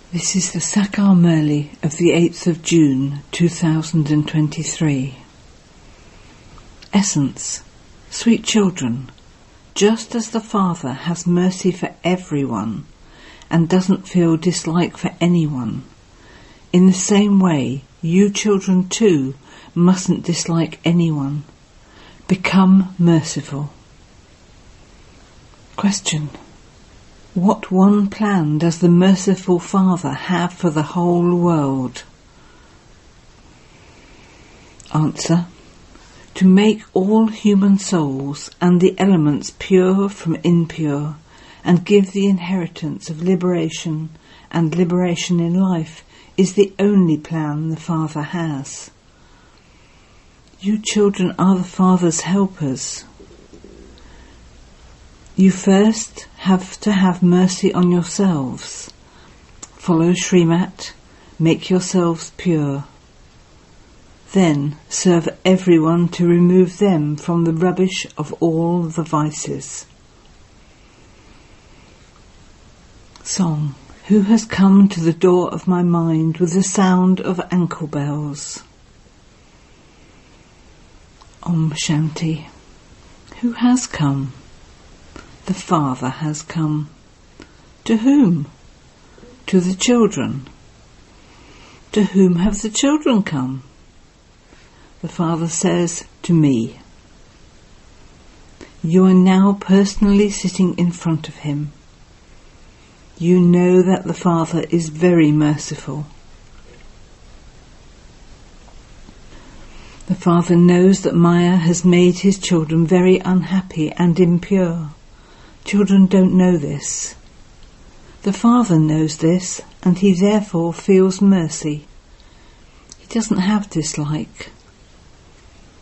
This is the Sakar Murli of the 8th of June 2023. Essence. Sweet children, just as the Father has mercy for everyone and doesn't feel dislike for anyone, in the same way you children too mustn't dislike anyone. Become merciful. Question. What one plan does the merciful Father have for the whole world? Answer. To make all human souls and the elements pure from impure, and give the inheritance of liberation and liberation in life is the only plan the Father has. You children are the Father's helpers. You first have to have mercy on yourselves. Follow Srimat, make yourselves pure. Then serve everyone to remove them from the rubbish of all the vices. Song. Who has come to the door of my mind with the sound of ankle bells? Om Shanti. Who has come? The Father has come. To whom? To the children. To whom have the children come? The Father says, to me. You are now personally sitting in front of him. You know that the Father is very merciful. The Father knows that Maya has made his children very unhappy and impure. Children don't know this. The Father knows this, and he therefore feels mercy. He doesn't have dislike.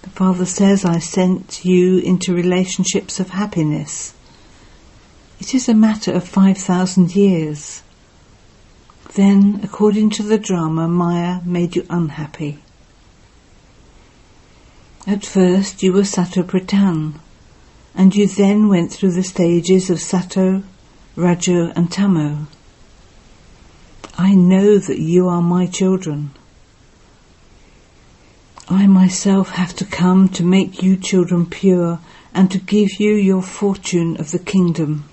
The Father says, I sent you into relationships of happiness. It is a matter of 5,000 years. Then, according to the drama, Maya made you unhappy. At first you were Sato Pratan, and you then went through the stages of Sato, Rajo and Tamo. I know that you are my children. I myself have to come to make you children pure and to give you your fortune of the kingdom.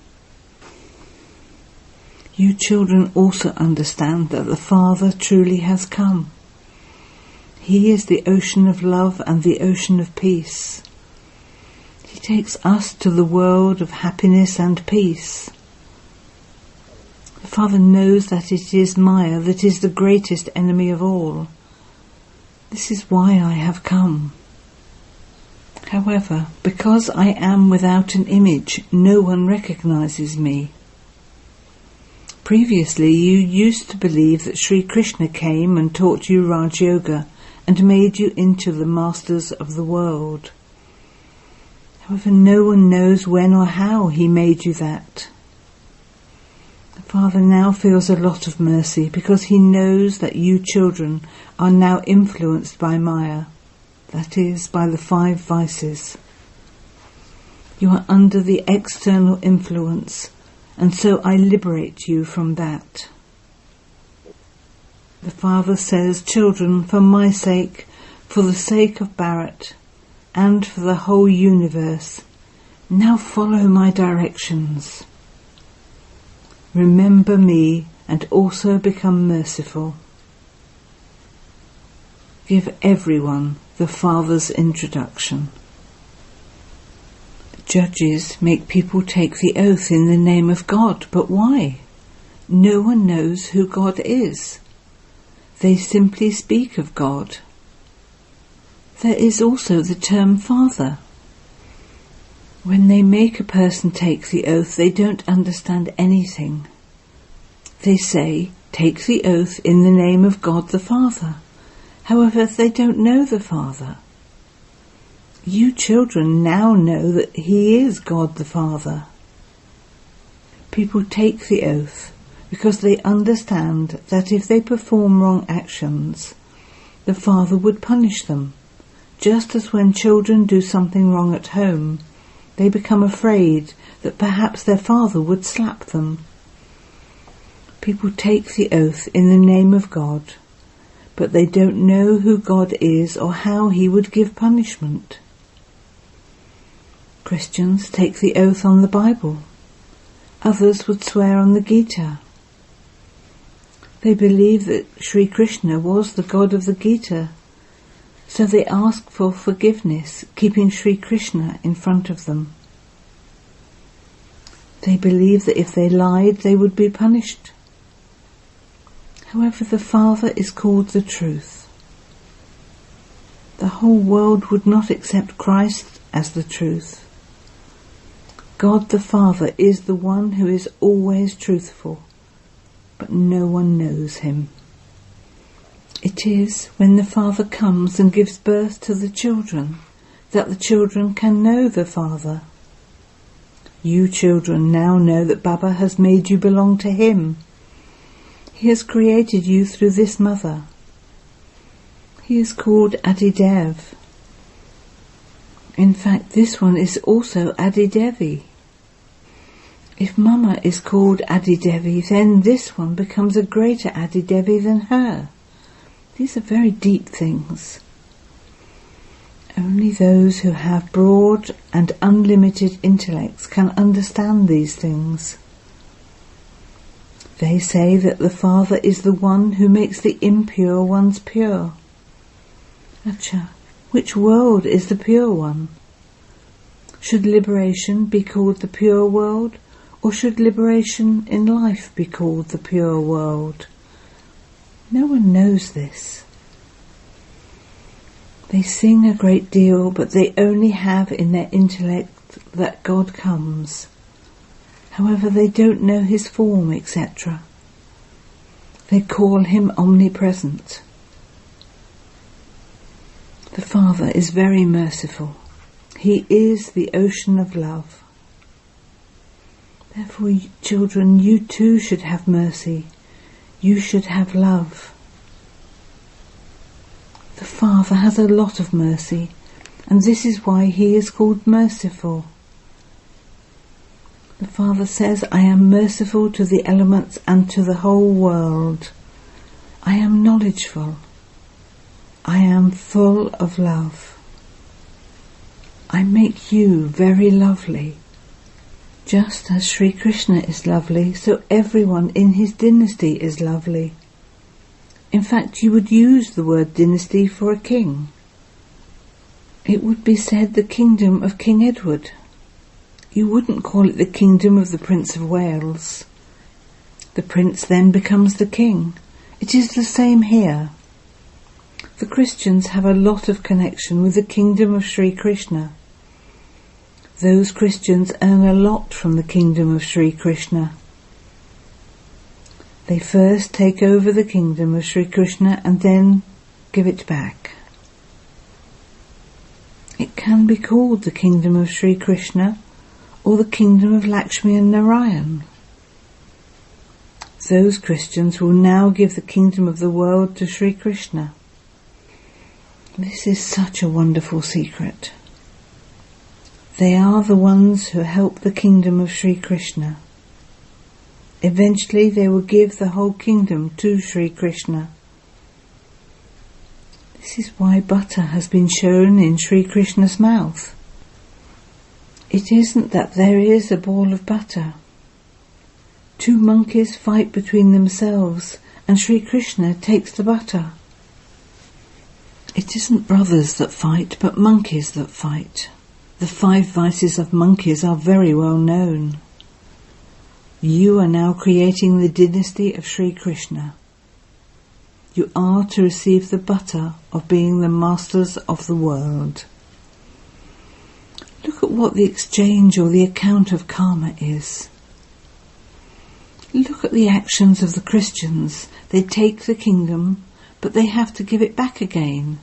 You children also understand that the Father truly has come. He is the ocean of love and the ocean of peace. He takes us to the world of happiness and peace. The Father knows that it is Maya that is the greatest enemy of all. This is why I have come. However, because I am without an image, no one recognizes me. Previously you used to believe that Sri Krishna came and taught you Raj Yoga and made you into the masters of the world. However, no one knows when or how he made you that. The Father now feels a lot of mercy because he knows that you children are now influenced by Maya, that is, by the 5 vices. You are under the external influence, and so I liberate you from that. The Father says, children, for my sake, for the sake of Bharat, and for the whole universe, now follow my directions. Remember me and also become merciful. Give everyone the Father's introduction. Judges make people take the oath in the name of God, but why? No one knows who God is. They simply speak of God. There is also the term Father. When they make a person take the oath, they don't understand anything. They say, take the oath in the name of God the Father. However, they don't know the Father. You children now know that he is God the Father. People take the oath because they understand that if they perform wrong actions, the Father would punish them. Just as when children do something wrong at home, they become afraid that perhaps their father would slap them. People take the oath in the name of God, but they don't know who God is or how he would give punishment. Christians take the oath on the Bible. Others would swear on the Gita. They believe that Sri Krishna was the God of the Gita, so they ask for forgiveness, keeping Sri Krishna in front of them. They believe that if they lied, they would be punished. However, the Father is called the truth. The whole world would not accept Christ as the truth. God the Father is the one who is always truthful, but no one knows him. It is when the Father comes and gives birth to the children that the children can know the Father. You children now know that Baba has made you belong to him. He has created you through this mother. He is called Adidev. In fact, this one is also Adidevi. If Mama is called Adidevi, then this one becomes a greater Adidevi than her. These are very deep things. Only those who have broad and unlimited intellects can understand these things. They say that the Father is the one who makes the impure ones pure. Acha, which world is the pure one? Should liberation be called the pure world, or should liberation in life be called the pure world? No one knows this. They sing a great deal, but they only have in their intellect that God comes. However, they don't know his form, etc. They call him omnipresent. The Father is very merciful. He is the ocean of love. Therefore, children, you too should have mercy. You should have love. The Father has a lot of mercy, and this is why he is called merciful. The Father says, I am merciful to the elements and to the whole world. I am knowledgeful. I am full of love. I make you very lovely. Just as Sri Krishna is lovely, so everyone in his dynasty is lovely. In fact, you would use the word dynasty for a king. It would be said the kingdom of King Edward. You wouldn't call it the kingdom of the Prince of Wales. The prince then becomes the king. It is the same here. The Christians have a lot of connection with the kingdom of Sri Krishna. Those Christians earn a lot from the kingdom of Sri Krishna. They first take over the kingdom of Sri Krishna and then give it back. It can be called the kingdom of Sri Krishna or the kingdom of Lakshmi and Narayan. Those Christians will now give the kingdom of the world to Sri Krishna. This is such a wonderful secret. They are the ones who help the kingdom of Sri Krishna. Eventually they will give the whole kingdom to Sri Krishna. This is why butter has been shown in Sri Krishna's mouth. It isn't that there is a ball of butter. Two monkeys fight between themselves and Sri Krishna takes the butter. It isn't brothers that fight, but monkeys that fight. The 5 vices of monkeys are very well known. You are now creating the dynasty of Sri Krishna. You are to receive the butter of being the masters of the world. Look at what the exchange or the account of karma is. Look at the actions of the Christians. They take the kingdom, but they have to give it back again.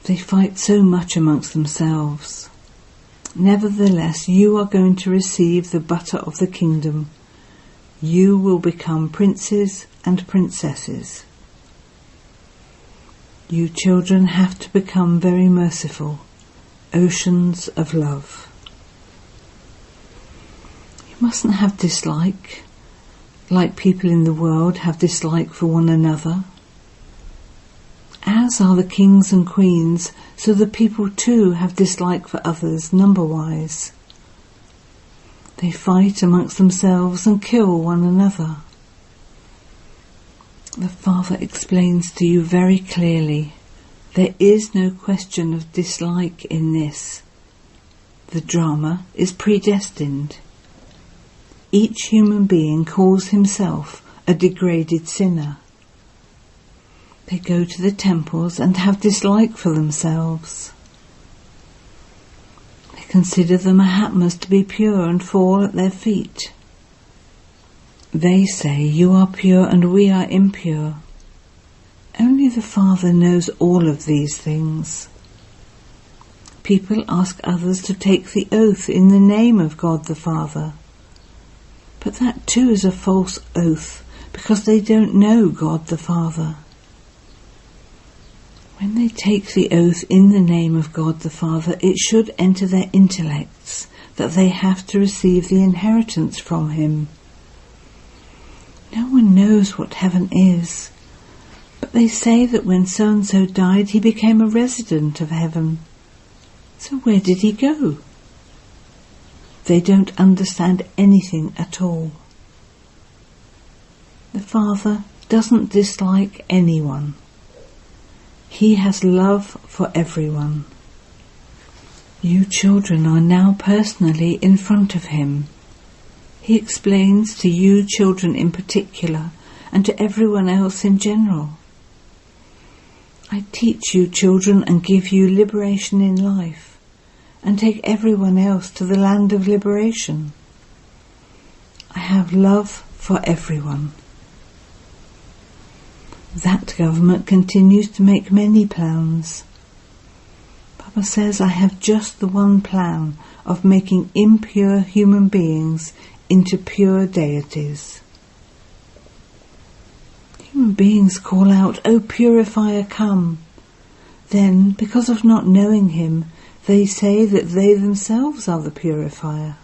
They fight so much amongst themselves. Nevertheless, you are going to receive the butter of the kingdom. You will become princes and princesses. You children have to become very merciful, oceans of love. You mustn't have dislike, like people in the world have dislike for one another. As are the kings and queens, so the people too have dislike for others number-wise. They fight amongst themselves and kill one another. The Father explains to you very clearly, there is no question of dislike in this. The drama is predestined. Each human being calls himself a degraded sinner. They go to the temples and have dislike for themselves. They consider the Mahatmas to be pure and fall at their feet. They say, you are pure and we are impure. Only the Father knows all of these things. People ask others to take the oath in the name of God the Father. But that too is a false oath, because they don't know God the Father. When they take the oath in the name of God the Father, it should enter their intellects that they have to receive the inheritance from Him. No one knows what heaven is, but they say that when so-and-so died, he became a resident of heaven. So where did he go? They don't understand anything at all. The Father doesn't dislike anyone. He has love for everyone. You children are now personally in front of Him. He explains to you children in particular and to everyone else in general. I teach you children and give you liberation in life, and take everyone else to the land of liberation. I have love for everyone. That government continues to make many plans. Papa says I have just the one plan of making impure human beings into pure deities. Human beings call out, "O purifier, come." Then, because of not knowing Him, they say that they themselves are the purifier.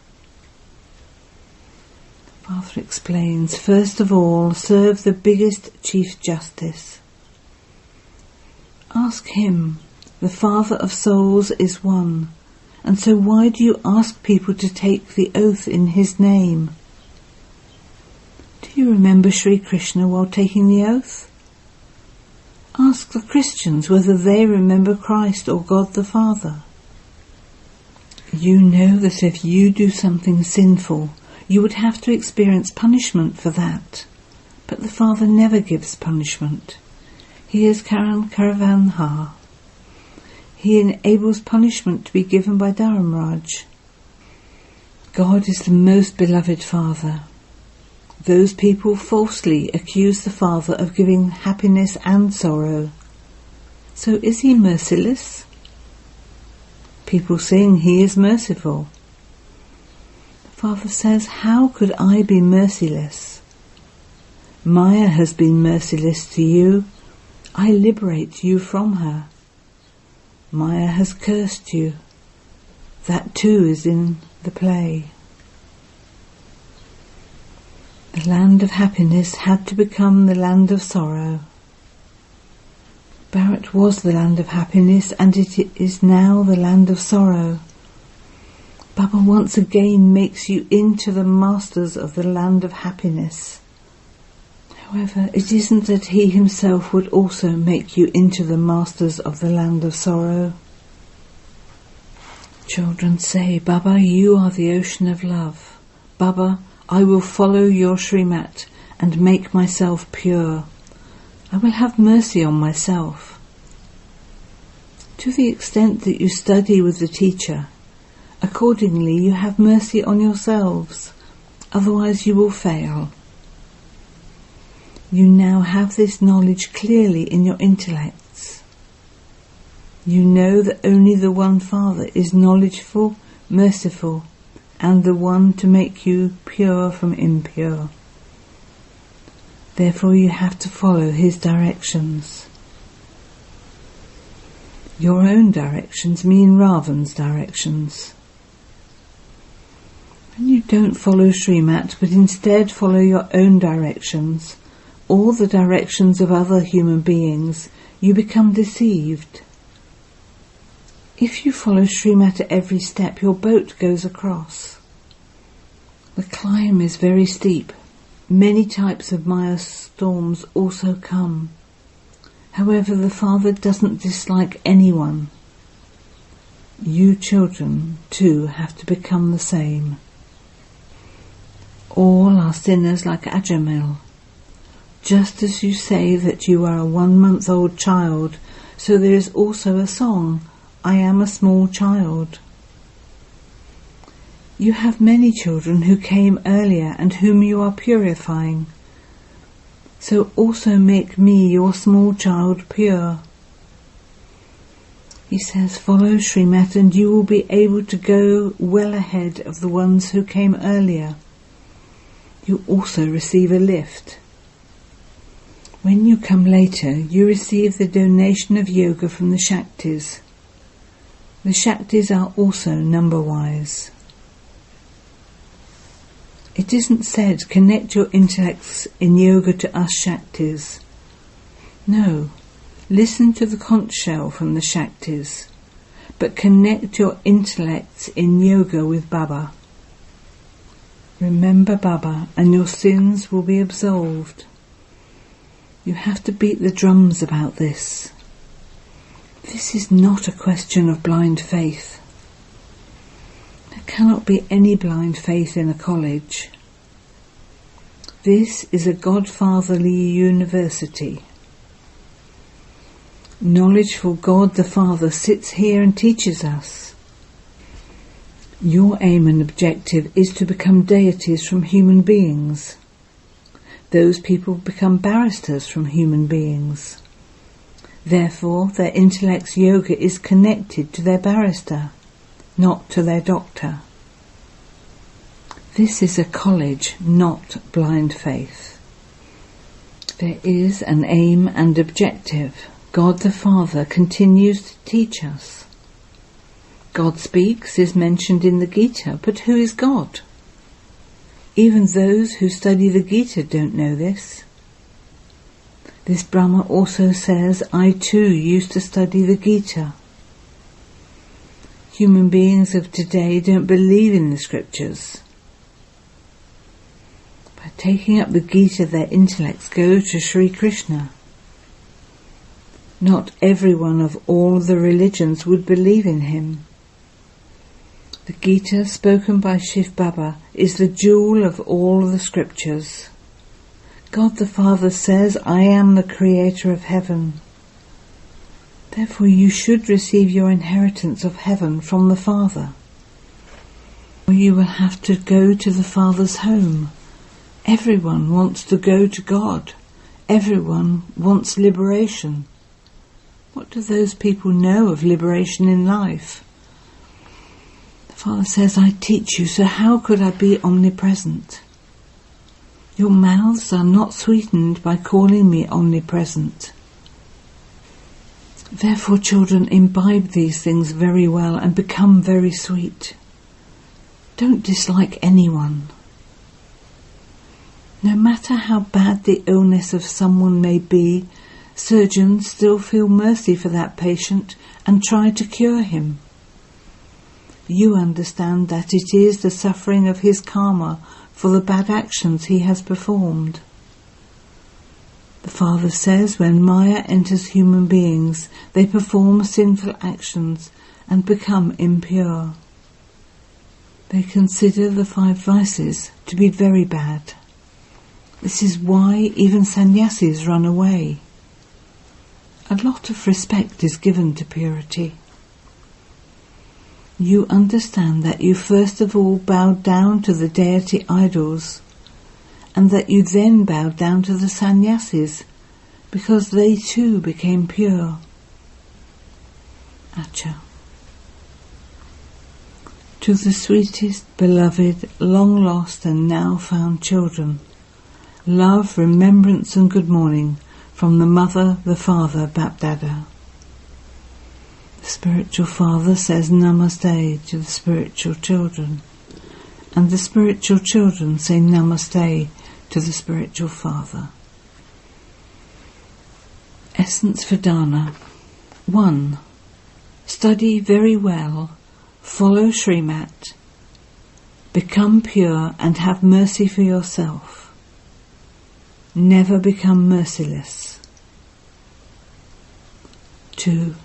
Father explains, first of all, serve the biggest Chief Justice. Ask Him. The Father of souls is one, and so why do you ask people to take the oath in His name? Do you remember Sri Krishna while taking the oath? Ask the Christians whether they remember Christ or God the Father. You know that if you do something sinful, you would have to experience punishment for that. But the Father never gives punishment. He is Karan Karavanha. He enables punishment to be given by Dharamraj. God is the most beloved Father. Those people falsely accuse the Father of giving happiness and sorrow. So is He merciless? People sing, He is merciful. The Father says, how could I be merciless? Maya has been merciless to you. I liberate you from her. Maya has cursed you. That too is in the play. The land of happiness had to become the land of sorrow. Bharat was the land of happiness, and it is now the land of sorrow. Baba once again makes you into the masters of the land of happiness. However, it isn't that He Himself would also make you into the masters of the land of sorrow. Children say, Baba, you are the ocean of love. Baba, I will follow your Srimat and make myself pure. I will have mercy on myself. To the extent that you study with the teacher, accordingly you have mercy on yourselves, otherwise you will fail. You now have this knowledge clearly in your intellects. You know that only the one Father is knowledgeful, merciful, and the one to make you pure from impure. Therefore you have to follow His directions. Your own directions mean Ravan's directions. When you Don't follow Srimat, but instead follow your own directions, or the directions of other human beings. You become deceived. If you follow Srimat at every step, your boat goes across. The climb is very steep. Many types of Maya storms also come. However, the Father doesn't dislike anyone. You children, too, have to become the same. All are sinners like Ajamil. Just as you say that you are a 1-month-old child, so there is also a song, I am a small child. You have many children who came earlier and whom you are purifying. So also make me, your small child, pure. He says, follow Srimat and you will be able to go well ahead of the ones who came earlier. You also receive a lift. When you come later, you receive the donation of yoga from the Shaktis. The Shaktis are also number-wise. It isn't said, connect your intellects in yoga to us Shaktis. No, listen to the conch shell from the Shaktis, but connect your intellects in yoga with Baba. Remember Baba and your sins will be absolved. You have to beat the drums about this. This is not a question of blind faith. There cannot be any blind faith in a college. This is a godfatherly university. Knowledgeful God the Father sits here and teaches us. Your aim and objective is to become deities from human beings. Those people become barristers from human beings. Therefore, their intellect's yoga is connected to their barrister, not to their doctor. This is a college, not blind faith. There is an aim and objective. God the Father continues to teach us. God speaks is mentioned in the Gita, but who is God? Even those who study the Gita don't know this. This Brahma also says, I too used to study the Gita. Human beings of today don't believe in the scriptures. By taking up the Gita, their intellects go to Sri Krishna. Not everyone of all the religions would believe in him. The Gita spoken by Shiv Baba is the jewel of all the scriptures. God the Father says, I am the creator of heaven. Therefore you should receive your inheritance of heaven from the Father. Or you will have to go to the Father's home. Everyone wants to go to God. Everyone wants liberation. What do those people know of liberation in life? The Father says, I teach you, so how could I be omnipresent? Your mouths are not sweetened by calling me omnipresent. Therefore, children, imbibe these things very well and become very sweet. Don't dislike anyone. No matter how bad the illness of someone may be, surgeons still feel mercy for that patient and try to cure him. You understand that it is the suffering of his karma for the bad actions he has performed. The Father says when Maya enters human beings, they perform sinful actions and become impure. They consider the 5 vices to be very bad. This is why even sannyasis run away. A lot of respect is given to purity. You understand that you first of all bowed down to the deity idols, and that you then bowed down to the sannyasis, because they too became pure. Acha. To the sweetest, beloved, long lost and now found children, love, remembrance and good morning from the Mother, the Father, Bapdada. The spiritual father says Namaste to the spiritual children, and the spiritual children say Namaste to the spiritual father. Essence for Dana. 1. Study very well, follow Srimat, become pure and have mercy for yourself. Never become merciless. 2.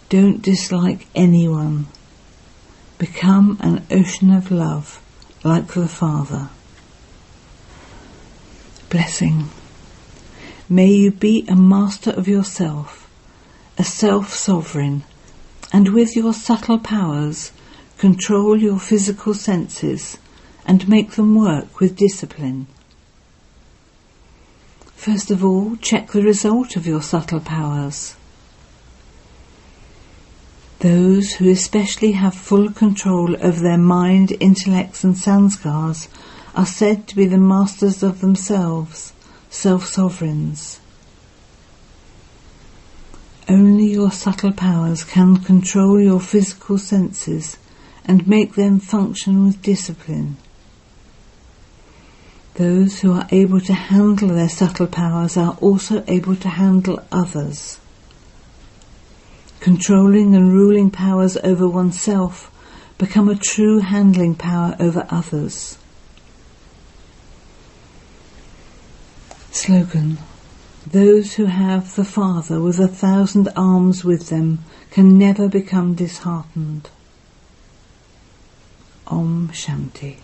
Don't dislike anyone. Become an ocean of love, like the Father. Blessing. May you be a master of yourself, a self-sovereign, and with your subtle powers control your physical senses and make them work with discipline. First of all, check the result of your subtle powers. Those who especially have full control over their mind, intellects and sanskars are said to be the masters of themselves, self-sovereigns. Only your subtle powers can control your physical senses and make them function with discipline. Those who are able to handle their subtle powers are also able to handle others. Controlling and ruling powers over oneself become a true handling power over others. Slogan. Those who have the Father with 1,000 arms with them can never become disheartened. Om Shanti.